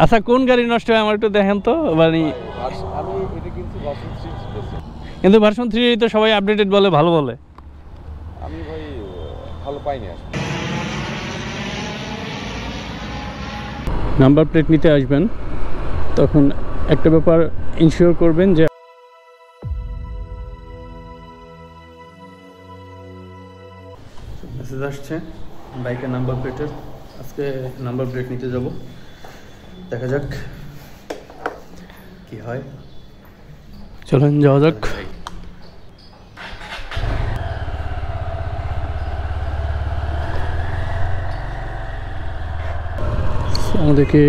আচ্ছা কোন গাড়ি নষ্ট হয় আমার একটু দেখেন তো মানে আমি এটা কিনছি ভার্সন 6 কিন্তু ভার্সন 3 তো সবাই আপডেটেড বলে ভালো বলে আমি ভাই ভালো পাইনি আসলে। নাম্বার প্লেট নিতে আসবেন তখন একটা ব্যাপার ইনশিওর করবেন যে মেসেজ আসছে বাইকের নাম্বার প্লেটের। আজকে নাম্বার প্লেট নিতে যাব, দেখা যাক কি হয়। চলেন যাওয়া যাক। আমাদেরকে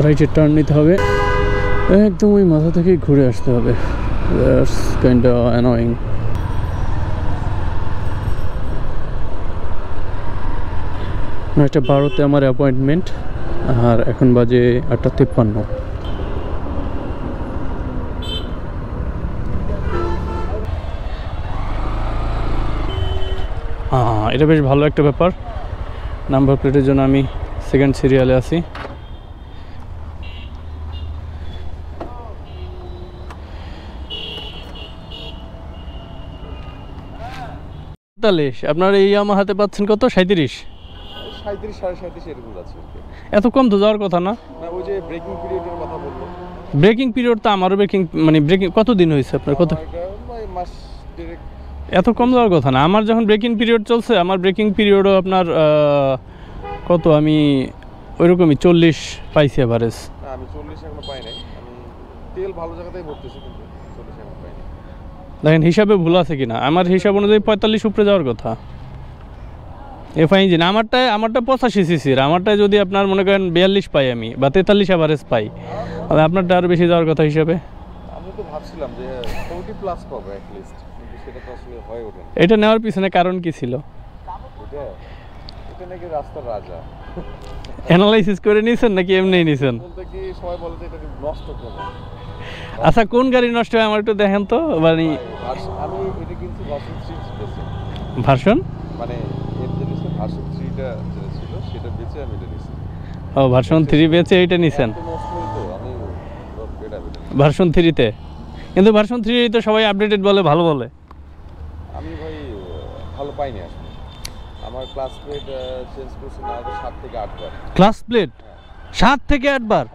রাইটে টার্ন নিতে হবে, একদম ওই মাথা থেকেই ঘুরে আসতে হবে। That's kind of annoying. একটা 12তে আমার অ্যাপয়েন্টমেন্ট, আর এখন বাজে 8:53। হ্যাঁ, এটা বেশ ভালো একটা ব্যাপার। নাম্বার প্লেটের জন্য আমি সেকেন্ড সিরিয়ালে আছি। আপনার এই ইয়ামাহাতে পাচ্ছেন কত? 37, 37.37 এরকম যাচ্ছে। এত কম তো যাওয়ার কথা না? না ওই যে ব্রেকিং পিরিয়ডের কথা বললো। ব্রেকিং পিরিয়ড তো আমারও ব্রেকিং কত দিন হয়েছে আপনার? কত মাস দেড়েক। এত কম যাওয়ার কথা না। আমার যখন ব্রেকিং পিরিয়ড চলছে, আমার ব্রেকিং পিরিয়ডও আপনার কত, আমি ওইরকমই 40 পাইছি এভারেজ। না আমি 40 এখনো পাই নাই। আমি তেল ভালো জায়গাতেই ভরতেছি কিন্তু 40 এখনো পাই নাই। দেখেন হিসাবে ভুল আছে কিনা। আমার হিসাব অনুযায়ী 45 উপরে যাওয়ার কথা এফআই ইঞ্জিন। আমারটা 85 সিসির। আমারটায় যদি আপনার মনে করেন 42 পাই আমি, বা 43 এভারেজ পাই, তাহলে আপনারটা আরও বেশি যাওয়ার কথা হিসাবে। আমি তো ভাবছিলাম যে 40 প্লাস পাবো অ্যাট লিস্ট, কিন্তু সেটা তো আসলে হয়ে ওঠে না। এটা নেওয়ার পিছনে কারণ কি ছিল? এটা নাকি রাস্তার রাজা। অ্যানালাইসিস করে নিয়েছেন নাকি এমনিই নিয়েছেন? বলতে কি সবাই বলে যে এটা নষ্ট করে। আচ্ছা কোন গাড়ি নষ্ট হয় আমার একটু দেখেন তো মানে আমি এটা কিনছি ভার্সন 6 ভার্সন মানে এর যে ভার্সন 3টা যেটা ছিল সেটা বেচে আমি এটা নিয়েছি। ও ভার্সন 3 বেচে এইটা নিছেন? আমি ভার্সন 3তে, কিন্তু ভার্সন 3 তো সবাই আপডেটেড বলে ভালো বলে। আমি ভাই ভালো পাইনি আসলে। আমার ক্লাস প্লেট চেঞ্জ করছি না 7 থেকে 8 বার। ক্লাস প্লেট 7 থেকে 8 বার?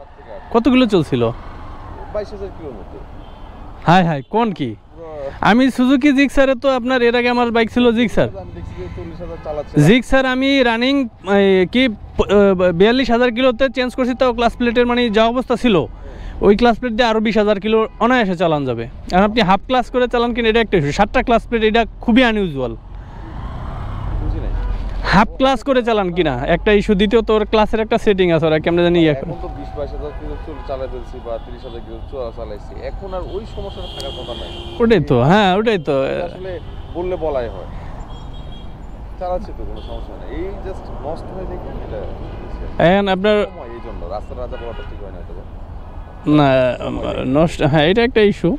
কতগুলো চলছিল? 22,000 কিলোর মতো। হাই হাই, কোন কি? আমি সুজুকি জিক্সারে তো আপনার এর আগে আমার বাইক ছিল জিক্সার। আমি দেখছি যে 40,000 চালাচ্ছে। জিক্সার আমি রানিং কি 42,000 কিলোতে চেঞ্জ করছি, তাও ক্লাস প্লেটের মানে যা অবস্থা ছিল ওই ক্লাস প্লেট দিয়ে আরও 20,000 কিলো অনায়াসে চালান যাবে। আর আপনি হাফ ক্লাস করে চালান কিনা এটা একটা ইস্যু। 7টা ক্লাস প্লেট, এটা খুবই আনইউজুয়াল। বুঝি নাই হাফ ক্লাস করে চালান কিনা একটা ইস্যু। দ্বিতীয় তোর ক্লাসের একটা সেটিং আছে, ওরা কেমন জানি এখন তো 20-22,000 কিলো চালাই ফেলছি বা 30,000 কিলো চালাইছি, এখন আর ওই সমস্যাটা থাকার কথা নাই। ওটাই তো, হ্যাঁ ওটাই তো। আসলে বললে বলাই হয়, চালাচ্ছি তো কোনো সমস্যা নেই। এই জাস্ট নষ্ট হয়ে দেখি এটা এখন আপনার এই জন্য রাস্তার রাজা বলাটা ঠিক হয় না তো না নষ্ট, হ্যাঁ এটা একটা ইস্যু।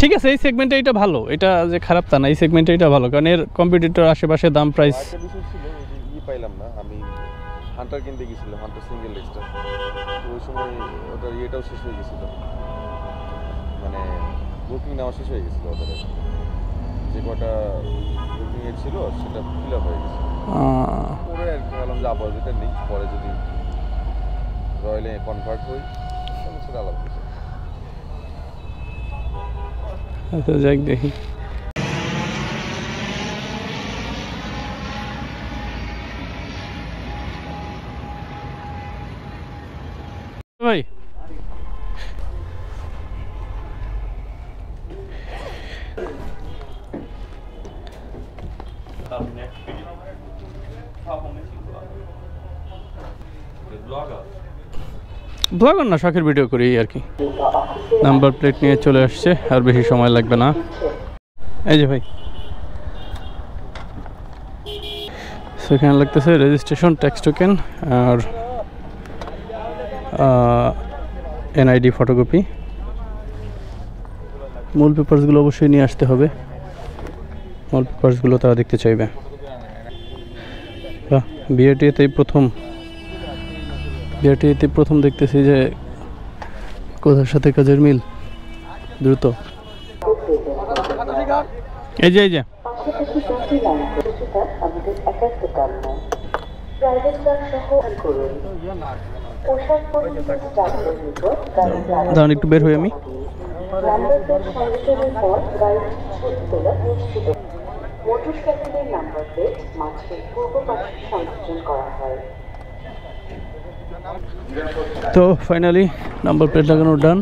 ঠিক আছে, এই সেগমেন্টে এটা ভালো, এটা যে খারাপ তা না, এই সেগমেন্টে এটা ভালো, কারণ এর কম্পিটিটর আশেপাশে দাম প্রাইস। একটা বিষয় ছিল যে পাইলাম না। আমি হান্টার কিনতে গেছিলাম, হান্টার সিঙ্গেল এক্সট্রা, তো ওই সময় ওটার ইয়েটাও শেষ হয়ে গেছিলো, মানে বুকিং নেওয়া শেষ হয়ে গেছিলো। ওদের যে কটা বুকিং এর ছিল সেটা ফিল আপ হয়ে গেছে। পরে আর কি ভাবলাম যে আপাতত নেই, পরে যদি রয়্যালে কনভার্ট হই তাহলে সেটা আলাদা বিষয়। আচ্ছা যাক দেখি। ভাই ব্লগার না, শখের ভিডিও করি আর কি। নাম্বার প্লেট নিয়ে চলে আসছে, আর বেশি সময় লাগবে না। এই যে ভাই সেখানে লাগতেছে রেজিস্ট্রেশন, ট্যাক্স টোকেন আর এনআইডি ফটোকপি। মূল পেপারসগুলো অবশ্যই নিয়ে আসতে হবে, মূল পেপারসগুলো তারা দেখতে চাইবে। বিএটিতেই প্রথম বিআরটিতে প্রথম দেখতেছি যে কোথার সাথে কাজের মিল। দ্রুত এই যে দাঁড়ান একটু বের হই আমি। মোটরসাইকেলের নাম্বার প্লেট মাঠের পূর্ব পাশে সংযোজন করা হয়। তো ফাইনালি নাম্বার প্লেট লাগানো ডান।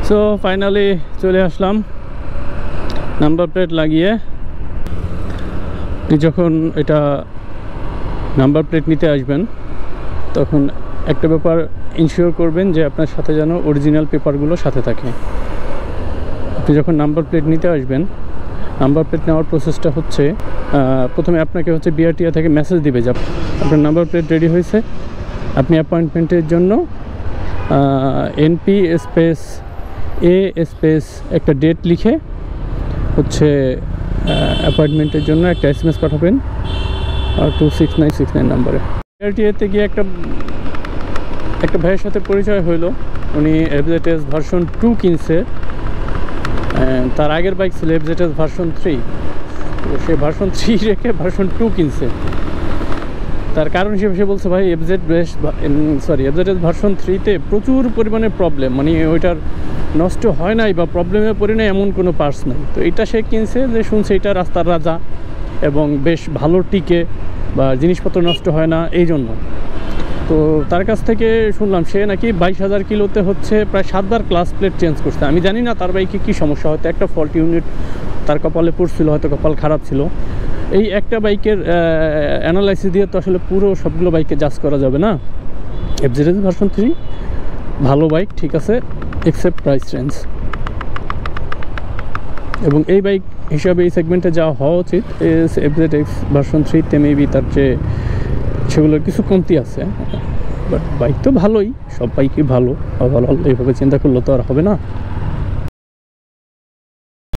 সো ফাইনালি চলে আসলাম নাম্বার প্লেট লাগিয়ে। আপনি যখন এটা নাম্বার প্লেট নিতে আসবেন তখন একটা ব্যাপার ইনশিওর করবেন যে আপনার সাথে যেন অরিজিনাল পেপারগুলো সাথে থাকে। আপনি যখন নাম্বার প্লেট নিতে আসবেন, নাম্বার প্লেট নেওয়ার প্রসেসটা হচ্ছে প্রথমে আপনাকে হচ্ছে বিআরটিএ থেকে মেসেজ দিবে যে আপনার নাম্বার প্লেট রেডি হয়েছে। আপনি অ্যাপয়েন্টমেন্টের জন্য এনপি স্পেস এ স্পেস একটা ডেট লিখে হচ্ছে অ্যাপয়েন্টমেন্টের জন্য একটা SMS পাঠাবেন 26969 নাম্বারে। বিআরটিএতে গিয়ে একটা ভাইয়ের সাথে পরিচয় হইলো। উনি FZS ভার্সন 2 কিনছে। তার আগের বাইক ছিল FZS ভার্সন 3, তো সে ভার্সন 3 রেখে ভার্সন 2 কিনছে। তার কারণ হিসেবে সে বলছে ভাই FZS ভার্সন 3-তে প্রচুর পরিমাণে প্রবলেম, মানে ওইটার নষ্ট হয় নাই বা প্রবলেমে পড়ে নাই এমন কোনো পার্টস নাই। তো এটা সে কিনছে যে শুনছে এটা রাস্তার রাজা এবং বেশ ভালো টিকে বা জিনিসপত্র নষ্ট হয় না, এই জন্য। তো তার কাছ থেকে শুনলাম সে নাকি 22,000 কিলোতে হচ্ছে প্রায় 7 বার ক্লাস প্লেট চেঞ্জ করছে। আমি জানি না তার বাইকে কী সমস্যা, হয়তো একটা ফল্ট ইউনিট তার কপালে পড়ছিল, হয়তো কপাল খারাপ ছিল। এই একটা বাইকের অ্যানালাইসিস দিয়ে তো আসলে পুরো সবগুলো বাইকে জাজ করা যাবে না। FZS ভার্সন 3 ভালো বাইক, ঠিক আছে, এক্সেপ্ট প্রাইস রেঞ্জ। এবং এই বাইক হিসাবে এই সেগমেন্টে যাওয়া হওয়া উচিত। FZS ভার্সন 3-তে মেবি তার চেয়ে সেগুলোর কিছু কমতি আছে, বাট বাইক তো ভালোই, সব বাইকই ভালো। ওভারঅল এইভাবে চিন্তা করলে তো আর হবে না।